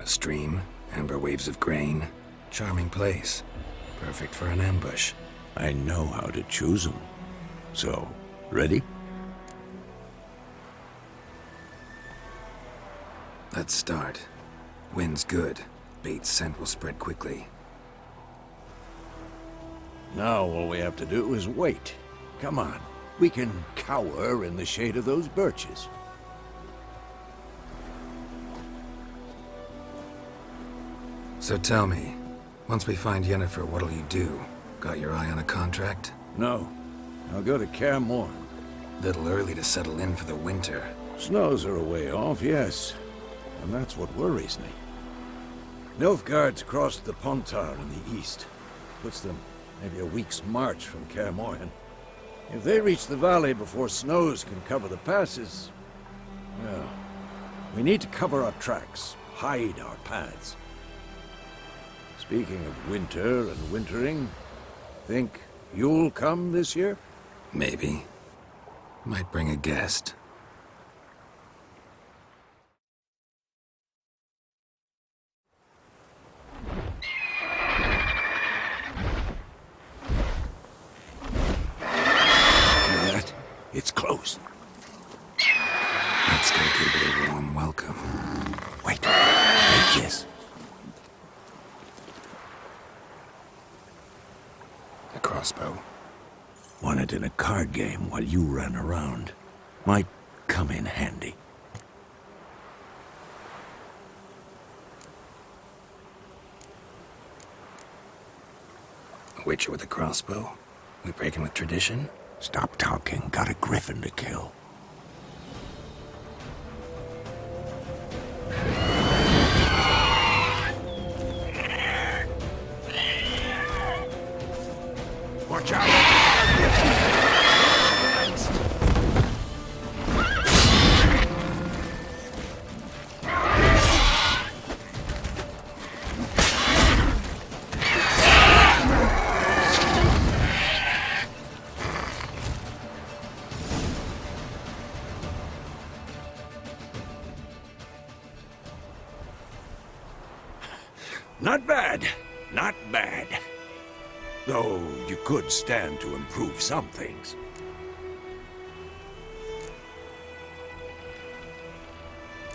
A stream, amber waves of grain. Charming place. Perfect for an ambush. I know how to choose them. So, ready? Let's start. Wind's good. Bait's scent will spread quickly. Now all we have to do is wait. Come on. We can cower in the shade of those birches. So tell me, once we find Yennefer, what'll you do? Got your eye on a contract? No. I'll go to Kaer Little early to settle in for the winter. Snows are a way off, yes. And that's what worries me. Nilfgaard's crossed the Pontar in the east. Puts them maybe a week's march from Kaer. If they reach the valley before snows can cover the passes, well, we need to cover our tracks, hide our paths. Speaking of winter and wintering, think you'll come this year? Maybe. Might bring a guest. It's close. Let's go give it a warm welcome. Wait. Take this. A crossbow. Won it in a card game while you ran around. Might come in handy. A witcher with a crossbow? We breaking with tradition? Stop talking. Got a griffin to kill. Watch out! Not bad. Not bad. Though you could stand to improve some things.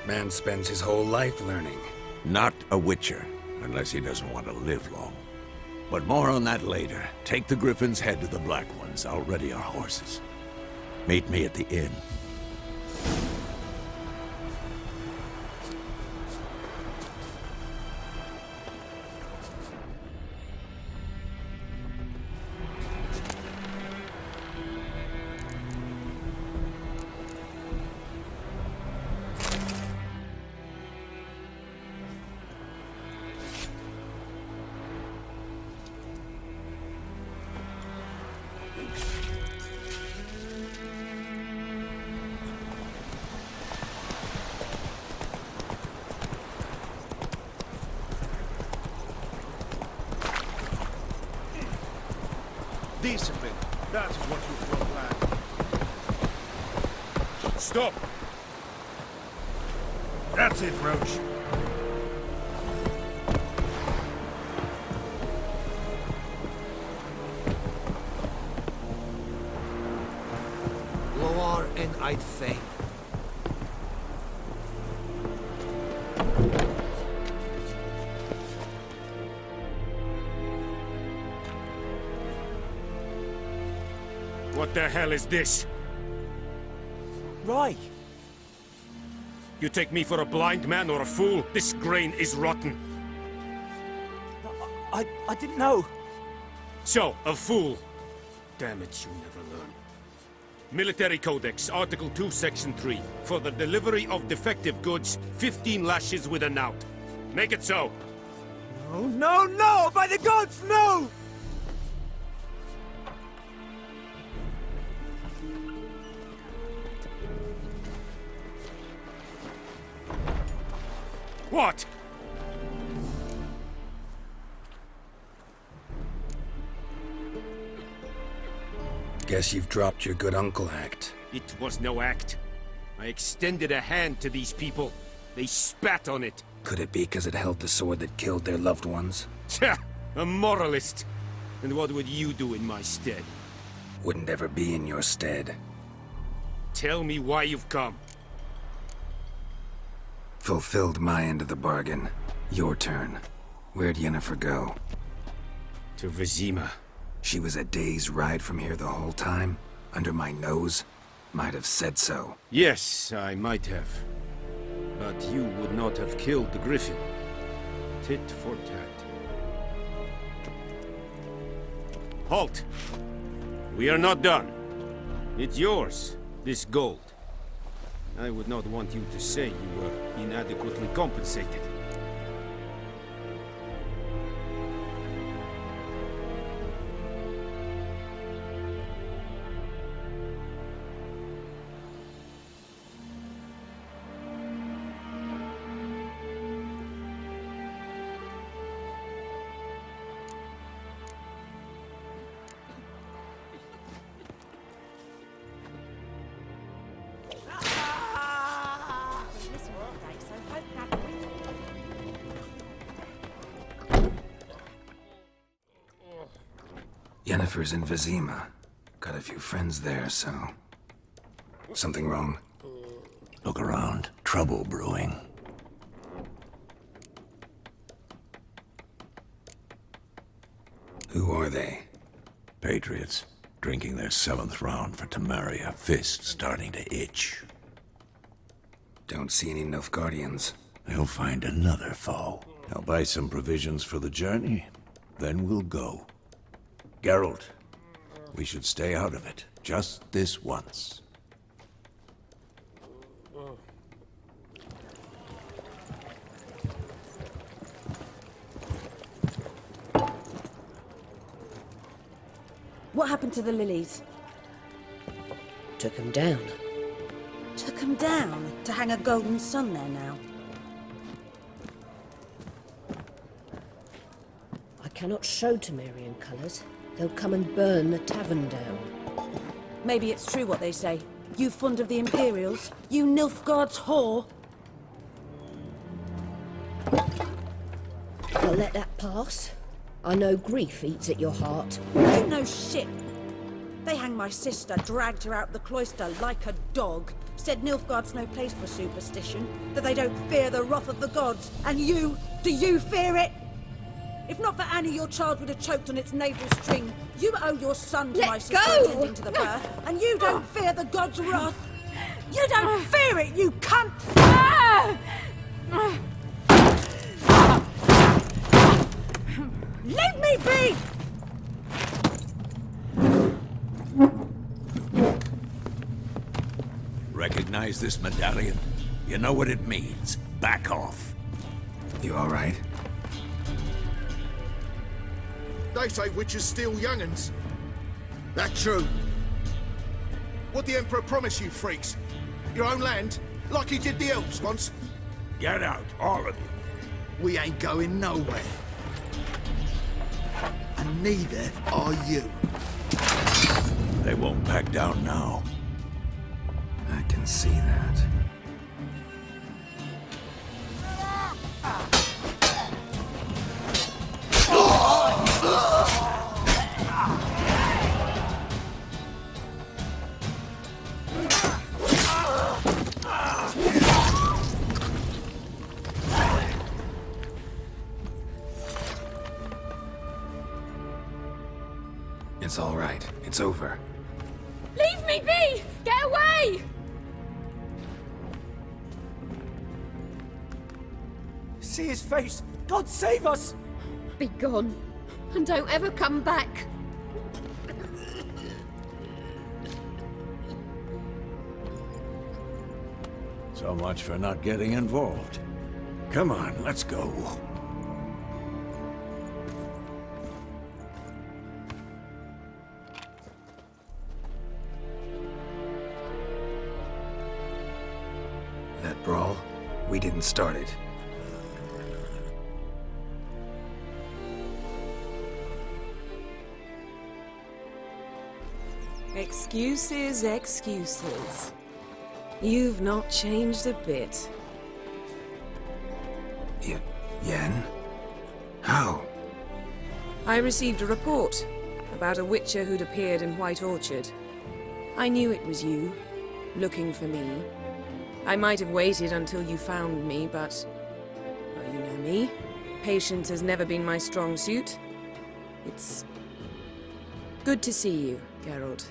Man spends his whole life learning. Not a witcher, unless he doesn't want to live long. But more on that later. Take the griffin's head to the Black Ones. I'll ready our horses. Meet me at the inn. Discipline. That's what you call plan. Stop! That's it, Roach. Loar and I'd fain. What the hell is this? Right. You take me for a blind man or a fool? This grain is rotten. I didn't know. So, a fool. Damn it, you never learn. Military Codex, Article 2, Section 3. For the delivery of defective goods, 15 lashes with a knout. Make it so. No, no, no! By the gods, no! What? Guess you've dropped your good uncle act. It was no act. I extended a hand to these people. They spat on it. Could it be because it held the sword that killed their loved ones? Tja, a moralist. And what would you do in my stead? Wouldn't ever be in your stead. Tell me why you've come. Fulfilled my end of the bargain. Your turn. Where'd Yennefer go? To Vizima. She was a day's ride from here the whole time? Under my nose? Might have said so. Yes, I might have. But you would not have killed the griffin. Tit for tat. Halt! We are not done. It's yours, this gold. I would not want you to say you were inadequately compensated. Yennefer's in Vizima. Got a few friends there, so... Something wrong? Look around. Trouble brewing. Who are they? Patriots. Drinking their 7th round for Temeria. Fist starting to itch. Don't see any Nilfgaardians. They'll find another foe. I'll buy some provisions for the journey. Then we'll go. Geralt, we should stay out of it. Just this once. What happened to the lilies? Took him down. Took them down to hang a golden sun there now. I cannot show Temerian colours. They'll come and burn the tavern down. Maybe it's true what they say. You fond of the Imperials? You Nilfgaard's whore? I'll let that pass. I know grief eats at your heart. You know shit. They hanged my sister, dragged her out the cloister like a dog. Said Nilfgaard's no place for superstition, that they don't fear the wrath of the gods. And you, do you fear it? If not for Annie, your child would have choked on its navel string. You owe your son to Let my sister go! attending to the birth, and you don't fear the gods' wrath. You don't fear it, you cunt! Leave me be! Recognize this medallion? You know what it means. Back off. You alright? They say witches steal young'uns. That true? What the Emperor promise you, freaks? Your own land? Like he did the elves once? Get out, all of you. We ain't going nowhere. And neither are you. They won't back down now. I can see that. It's all right. It's over. Leave me be! Get away! See his face! God save us! Be gone, and don't ever come back. So much for not getting involved. Come on, let's go. That brawl, we didn't start it. Excuses, excuses. You've not changed a bit. Yen? How? I received a report about a witcher who'd appeared in White Orchard. I knew it was you, looking for me. I might have waited until you found me, but... well, you know me. Patience has never been my strong suit. It's... good to see you, Geralt.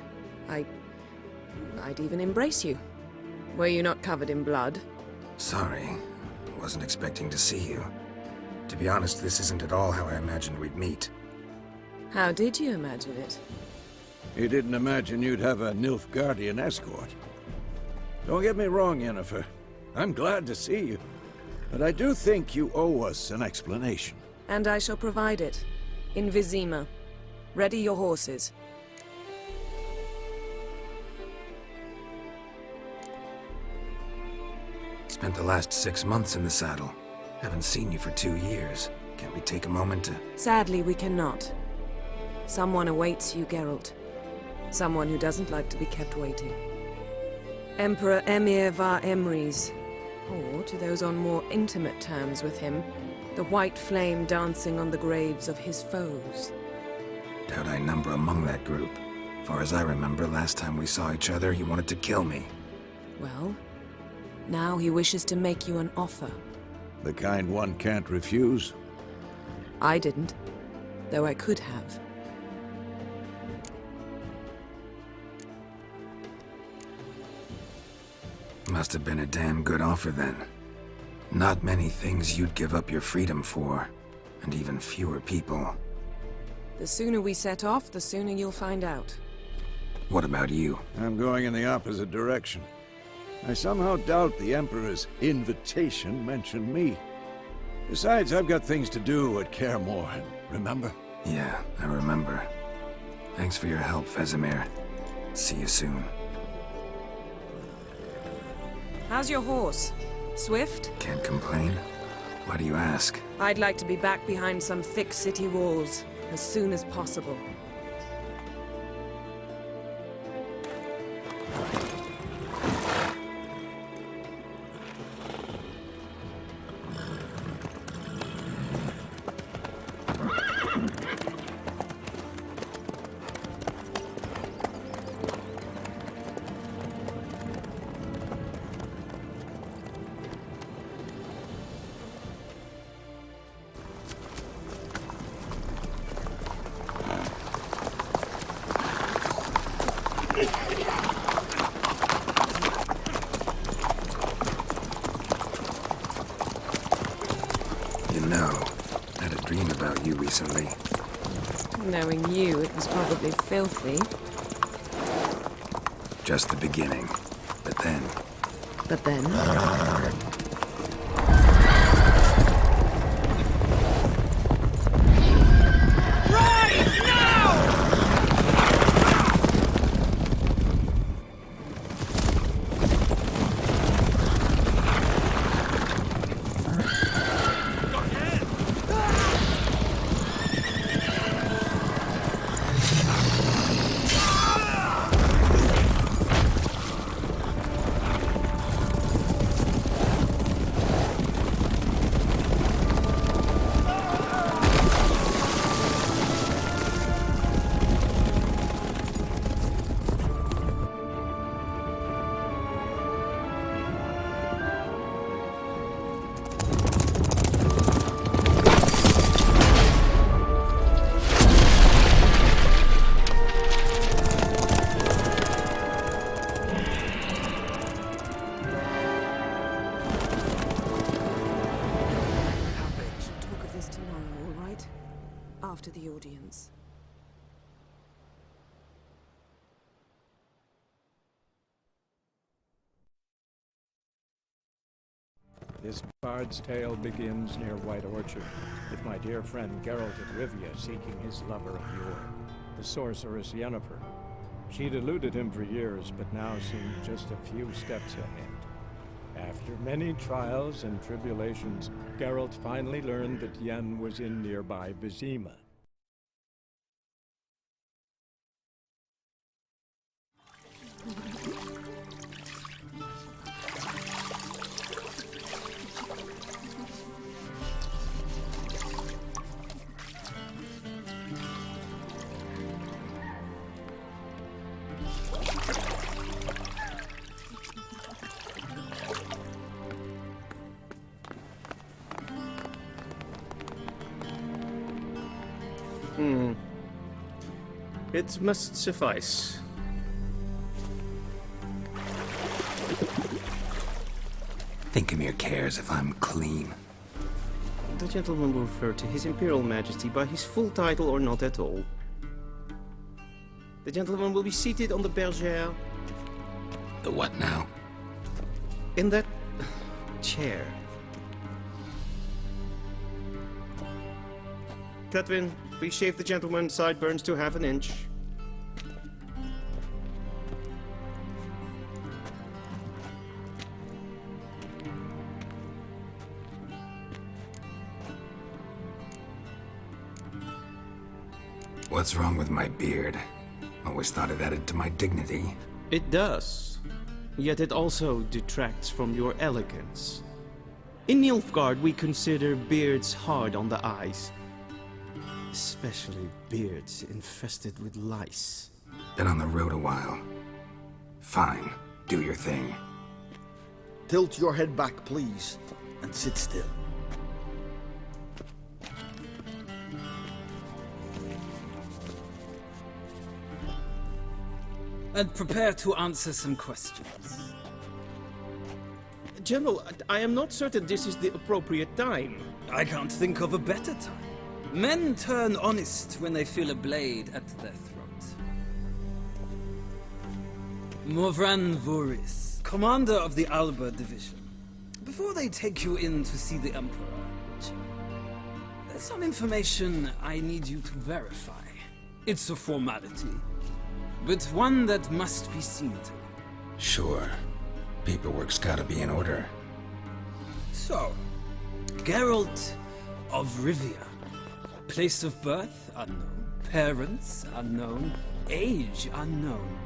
I'd even embrace you. Were you not covered in blood? Sorry. Wasn't expecting to see you. To be honest, this isn't at all how I imagined we'd meet. How did you imagine it? You didn't imagine you'd have a Nilfgaardian escort. Don't get me wrong, Yennefer. I'm glad to see you. But I do think you owe us an explanation. And I shall provide it. In Vizima. Ready your horses. Spent the last 6 months in the saddle. Haven't seen you for 2 years. Can't we take a moment to... Sadly, we cannot. Someone awaits you, Geralt. Someone who doesn't like to be kept waiting. Emperor Emir var Emrys. Or, to those on more intimate terms with him, the white flame dancing on the graves of his foes. Doubt I number among that group. Far as I remember, last time we saw each other, he wanted to kill me. Well, now he wishes to make you an offer. The kind one can't refuse. I didn't, though I could have. Must have been a damn good offer then. Not many things you'd give up your freedom for, and even fewer people. The sooner we set off, the sooner you'll find out. What about you? I'm going in the opposite direction. I somehow doubt the Emperor's invitation mentioned me. Besides, I've got things to do at Kaer Morhen, remember? Yeah, I remember. Thanks for your help, Vesemir. See you soon. How's your horse? Swift? Can't complain. Why do you ask? I'd like to be back behind some thick city walls as soon as possible. You know, I had a dream about you recently. Knowing you, it was probably filthy. Just the beginning. But then... But then... After the audience. This bard's tale begins near White Orchard, with my dear friend Geralt of Rivia seeking his lover of yore, the sorceress Yennefer. She'd eluded him for years, but now seemed just a few steps ahead. After many trials and tribulations, Geralt finally learned that Yen was in nearby Vizima. It must suffice. Thinkamere cares if I'm clean. The gentleman will refer to His Imperial Majesty by his full title or not at all. The gentleman will be seated on the bergère. The what now? In that chair. Catwin, please shave the gentleman's sideburns to half an inch. What's wrong with my beard? Always thought it added to my dignity. It does. Yet it also detracts from your elegance. In Nilfgaard, we consider beards hard on the eyes. Especially beards infested with lice. Been on the road a while. Fine, do your thing. Tilt your head back, please, and sit still. And prepare to answer some questions. General, I am not certain this is the appropriate time. I can't think of a better time. Men turn honest when they feel a blade at their throat. Morvran Voris, commander of the Alba Division. Before they take you in to see the Emperor, there's some information I need you to verify. It's a formality, but one that must be seen to. Sure. Paperwork's gotta be in order. So, Geralt of Rivia. Place of birth, unknown. Parents, unknown. Age, unknown.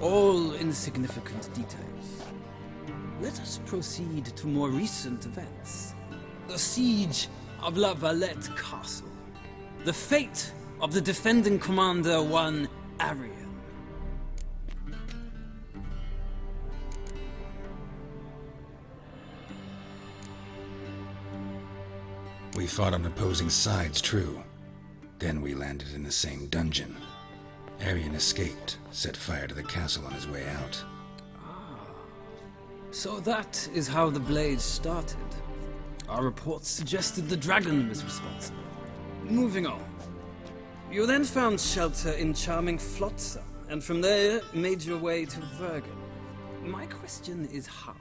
All insignificant details. Let us proceed to more recent events. The siege of La Valette Castle. The fate of the defending commander, one Arian. We fought on opposing sides, true. Then we landed in the same dungeon. Arian escaped, set fire to the castle on his way out. So that is how the blade started. Our reports suggested the dragon was responsible. Moving on. You then found shelter in charming Flotsam, and from there made your way to Vergen. My question is how?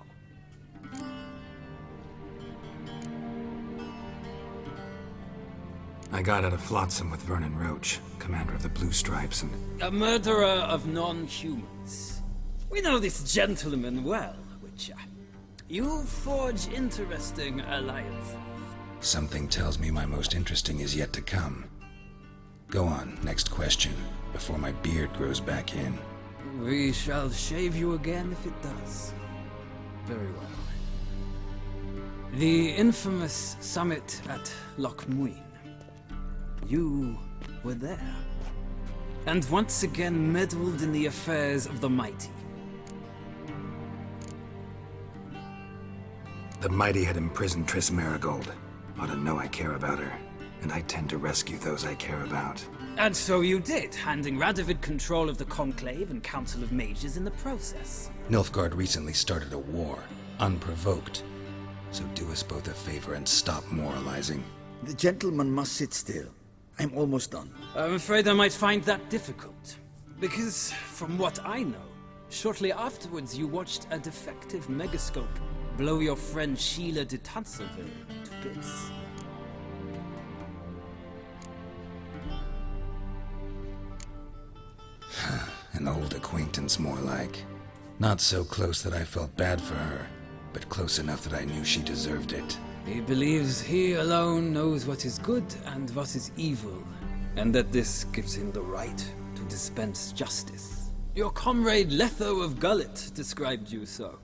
I got out of Flotsam with Vernon Roach, commander of the Blue Stripes, and... A murderer of non-humans. We know this gentleman well, Witcher. You forge interesting alliances. Something tells me my most interesting is yet to come. Go on, next question, before my beard grows back in. We shall shave you again if it does. Very well. The infamous summit at Loch Muin. You were there. And once again meddled in the affairs of the mighty. The mighty had imprisoned Triss Marigold. Ought to know I care about her, and I tend to rescue those I care about. And so you did, handing Radovid control of the Conclave and Council of Mages in the process. Nilfgaard recently started a war, unprovoked. So do us both a favor and stop moralizing. The gentleman must sit still. I'm almost done. I'm afraid I might find that difficult. Because, from what I know, shortly afterwards you watched a defective megascope blow your friend Sheila de Tanserville to bits. An old acquaintance, more like. Not so close that I felt bad for her, but close enough that I knew she deserved it. He believes he alone knows what is good and what is evil, and that this gives him the right to dispense justice. Your comrade Letho of Gullet described you so.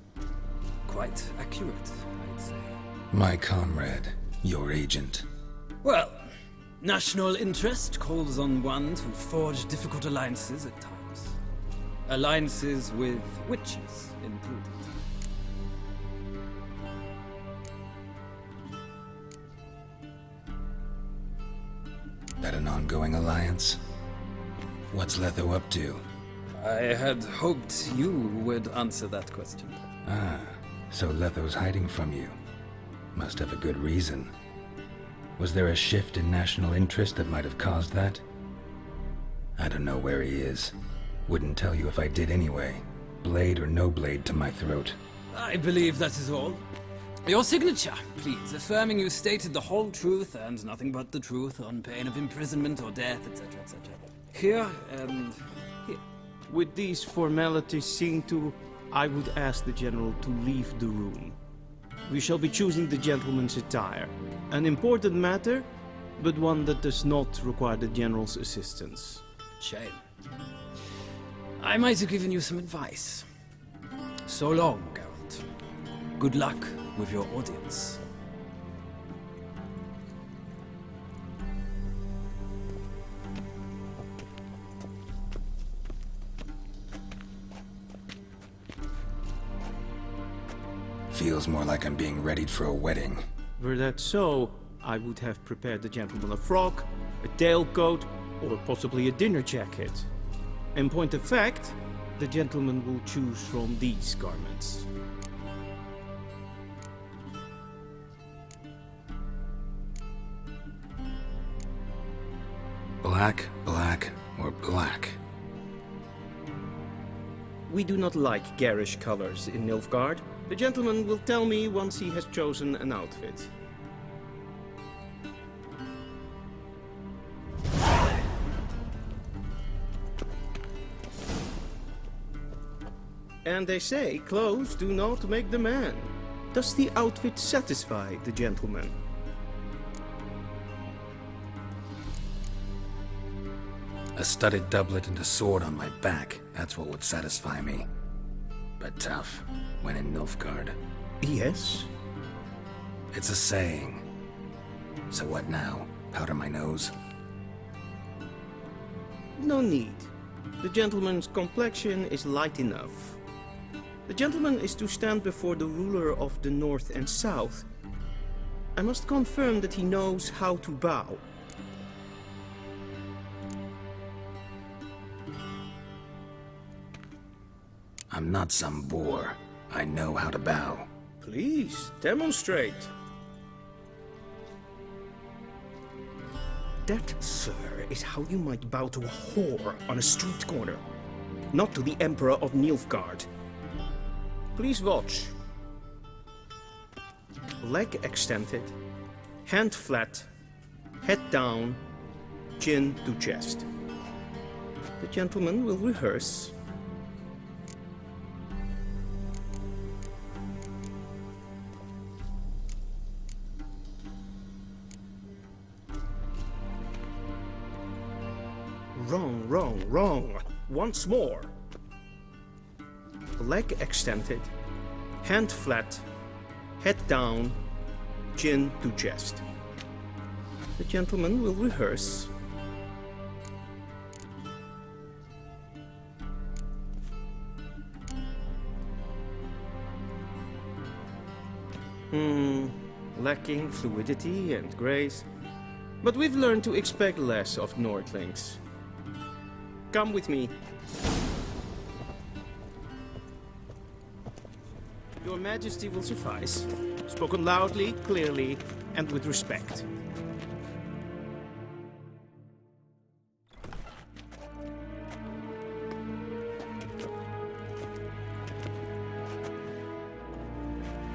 Quite accurate, I'd say. My comrade, your agent. Well, national interest calls on one to forge difficult alliances at times. Alliances with witches included. That an ongoing alliance? What's Letho up to? I had hoped you would answer that question. Ah, so Letho's hiding from you. Must have a good reason. Was there a shift in national interest that might have caused that? I don't know where he is. Wouldn't tell you if I did anyway. Blade or no blade to my throat. I believe that is all. Your signature, please, affirming you stated the whole truth and nothing but the truth on pain of imprisonment or death, etc., etc. Here and here. With these formalities seen to, I would ask the General to leave the room. We shall be choosing the gentleman's attire. An important matter, but one that does not require the General's assistance. Shame. I might have given you some advice. So long, Geralt. Good luck with your audience. Feels more like I'm being readied for a wedding. Were that so, I would have prepared the gentleman a frock, a tailcoat, or possibly a dinner jacket. In point of fact, the gentleman will choose from these garments. Black, black, or black? We do not like garish colors in Nilfgaard. The gentleman will tell me once he has chosen an outfit. And they say clothes do not make the man. Does the outfit satisfy the gentleman? A studded doublet and a sword on my back, that's what would satisfy me. But tough, when in Nilfgaard. Yes? It's a saying. So what now? Powder my nose? No need. The gentleman's complexion is light enough. The gentleman is to stand before the ruler of the North and South. I must confirm that he knows how to bow. I'm not some boor. I know how to bow. Please, demonstrate. That, sir, is how you might bow to a whore on a street corner, not to the Emperor of Nilfgaard. Please watch. Leg extended, hand flat, head down, chin to chest. The gentleman will rehearse. Wrong, wrong, wrong. Once more. Leg extended, hand flat, head down, chin to chest. The gentleman will rehearse. Lacking fluidity and grace. But we've learned to expect less of Nordlings. Come with me. Your Majesty will suffice. Spoken loudly, clearly, and with respect.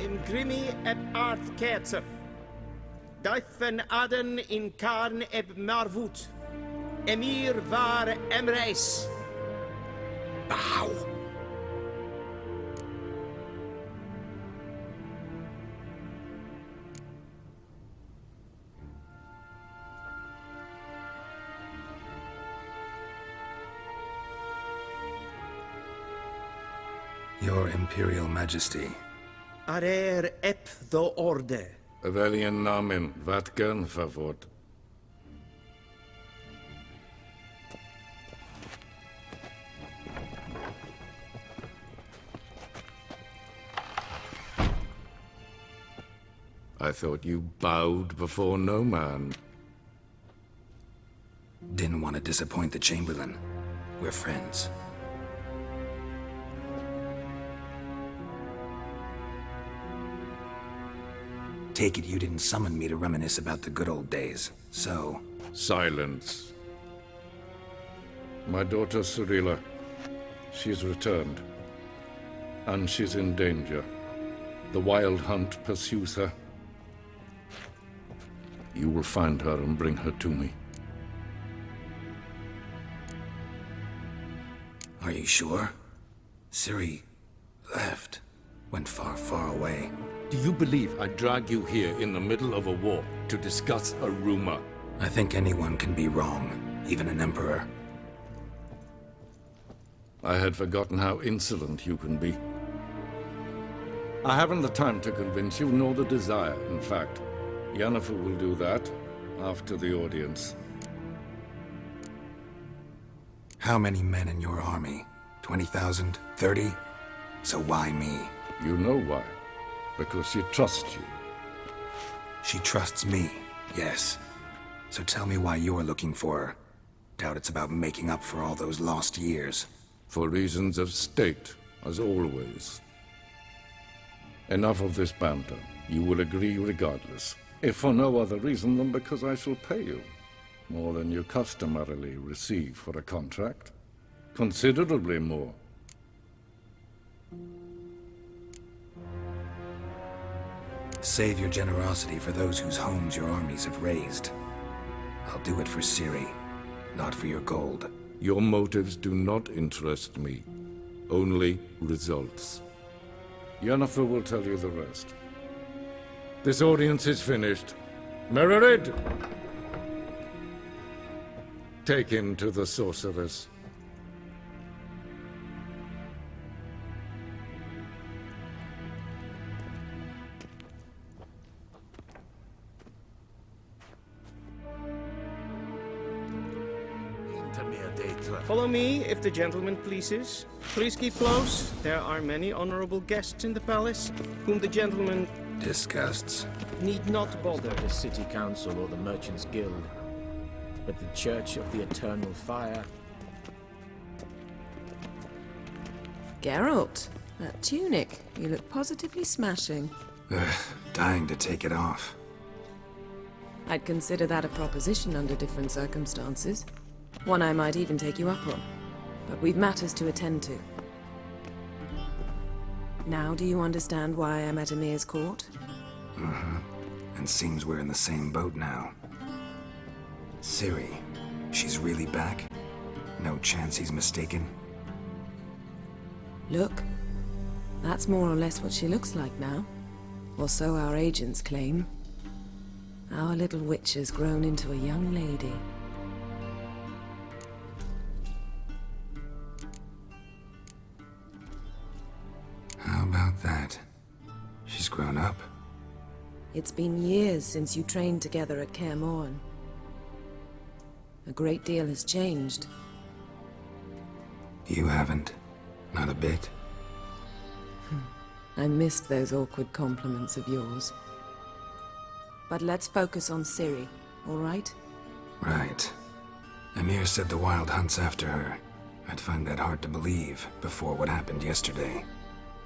In grimi eb art ketzer. Daithen aden in karn eb marvut. Emir var emreis. Bow. Your Imperial Majesty. Arer ep the orde. Welchen Namen? Wat gern verwort? I thought you bowed before no man. Didn't want to disappoint the Chamberlain. We're friends. Take it you didn't summon me to reminisce about the good old days, so... Silence. My daughter Cirilla, she's returned. And she's in danger. The Wild Hunt pursues her. You will find her and bring her to me. Are you sure? Ciri left. Went far, far away. Do you believe I drag you here in the middle of a war to discuss a rumor? I think anyone can be wrong, even an emperor. I had forgotten how insolent you can be. I haven't the time to convince you, nor the desire, in fact. Yennefer will do that after the audience. How many men in your army? 20,000? 30? So why me? You know why. Because she trusts you. She trusts me, yes. So tell me why you're looking for her. Doubt it's about making up for all those lost years. For reasons of state, as always. Enough of this banter. You will agree regardless. If for no other reason than because I shall pay you. More than you customarily receive for a contract. Considerably more. Save your generosity for those whose homes your armies have razed. I'll do it for Ciri, not for your gold. Your motives do not interest me. Only results. Yennefer will tell you the rest. This audience is finished. Mererid! Take him to the sorceress. Follow me, if the gentleman pleases. Please keep close. There are many honorable guests in the palace, whom the gentleman... disgusts. Need not bother the City Council or the Merchants Guild, but the Church of the Eternal Fire. Geralt, that tunic. You look positively smashing. Ugh, dying to take it off. I'd consider that a proposition under different circumstances. One I might even take you up on. But we've matters to attend to. Now do you understand why I'm at Emir's court? Mm-hmm. And seems we're in the same boat now. Ciri, she's really back? No chance he's mistaken? Look, that's more or less what she looks like now. Or so our agents claim. Our little witch has grown into a young lady. How about that? She's grown up? It's been years since you trained together at Kaer Morhen. A great deal has changed. You haven't? Not a bit? I missed those awkward compliments of yours. But let's focus on Ciri, all right? Right. Emir said the Wild Hunt's after her. I'd find that hard to believe before what happened yesterday.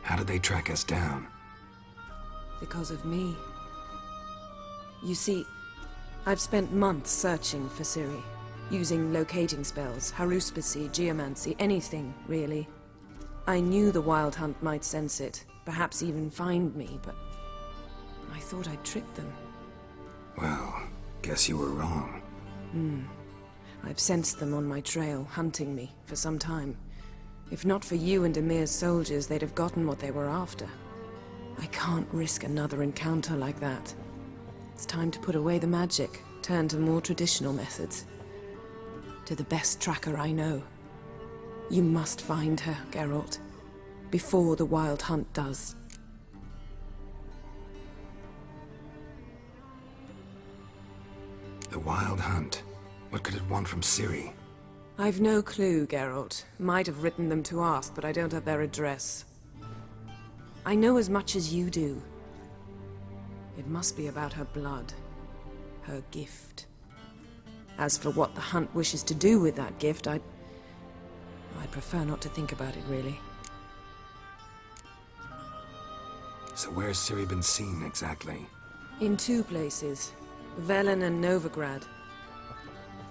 How did they track us down? Because of me. You see, I've spent months searching for Ciri. Using locating spells, haruspicy, geomancy, anything, really. I knew the Wild Hunt might sense it, perhaps even find me, but I thought I'd tricked them. Well, guess you were wrong. I've sensed them on my trail, hunting me, for some time. If not for you and Emir's soldiers, they'd have gotten what they were after. I can't risk another encounter like that. It's time to put away the magic, turn to more traditional methods. To the best tracker I know. You must find her, Geralt. Before the Wild Hunt does. The Wild Hunt? What could it want from Ciri? I've no clue, Geralt. Might have written them to ask, but I don't have their address. I know as much as you do. It must be about her blood. Her gift. As for what the hunt wishes to do with that gift, I prefer not to think about it, really. So where's Ciri been seen, exactly? In 2 places, Velen and Novigrad.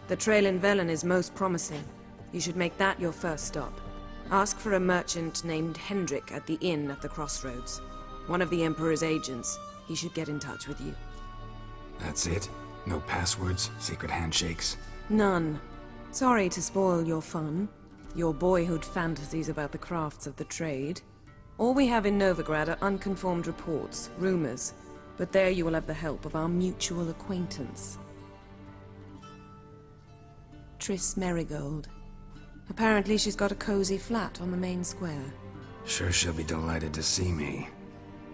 The trail in Velen is most promising. You should make that your first stop. Ask for a merchant named Hendrik at the inn at the crossroads. One of the Emperor's agents. He should get in touch with you. That's it? No passwords, secret handshakes? None. Sorry to spoil your fun. Your boyhood fantasies about the crafts of the trade. All we have in Novigrad are unconfirmed reports, rumors. But there you will have the help of our mutual acquaintance. Triss Merigold. Apparently she's got a cozy flat on the main square. Sure she'll be delighted to see me.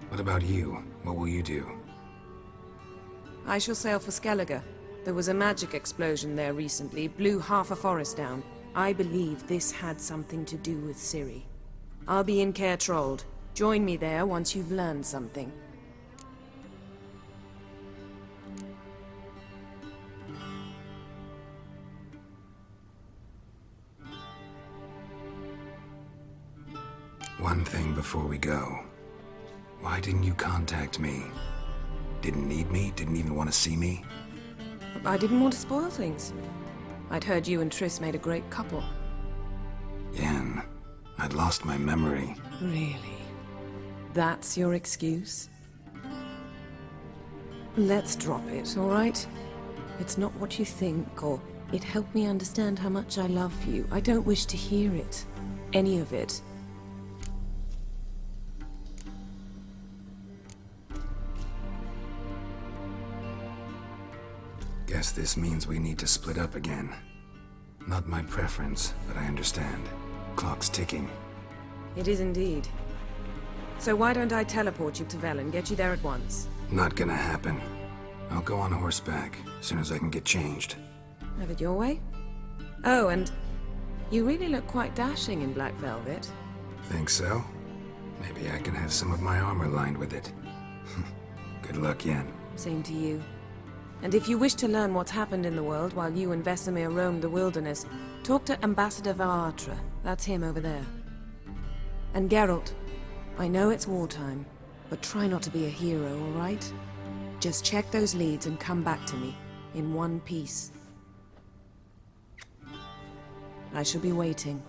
What about you? What will you do? I shall sail for Skellige. There was a magic explosion there recently, blew half a forest down. I believe this had something to do with Ciri. I'll be in Caer Trold. Join me there once you've learned something. One thing before we go. Why didn't you contact me? Didn't need me? Didn't even want to see me? I didn't want to spoil things. I'd heard you and Triss made a great couple. Yen, I'd lost my memory. Really? That's your excuse? Let's drop it, all right? It's not what you think, or it helped me understand how much I love you. I don't wish to hear it. Any of it. Guess this means we need to split up again. Not my preference, but I understand. Clock's ticking. It is indeed. So why don't I teleport you to Velen, get you there at once? Not gonna happen. I'll go on horseback, as soon as I can get changed. Have it your way? Oh, and you really look quite dashing in black velvet. Think so? Maybe I can have some of my armor lined with it. Good luck, Yen. Same to you. And if you wish to learn what's happened in the world while you and Vesemir roamed the wilderness, talk to Ambassador Varatra. That's him over there. And Geralt, I know it's wartime, but try not to be a hero, all right? Just check those leads and come back to me, in one piece. I shall be waiting.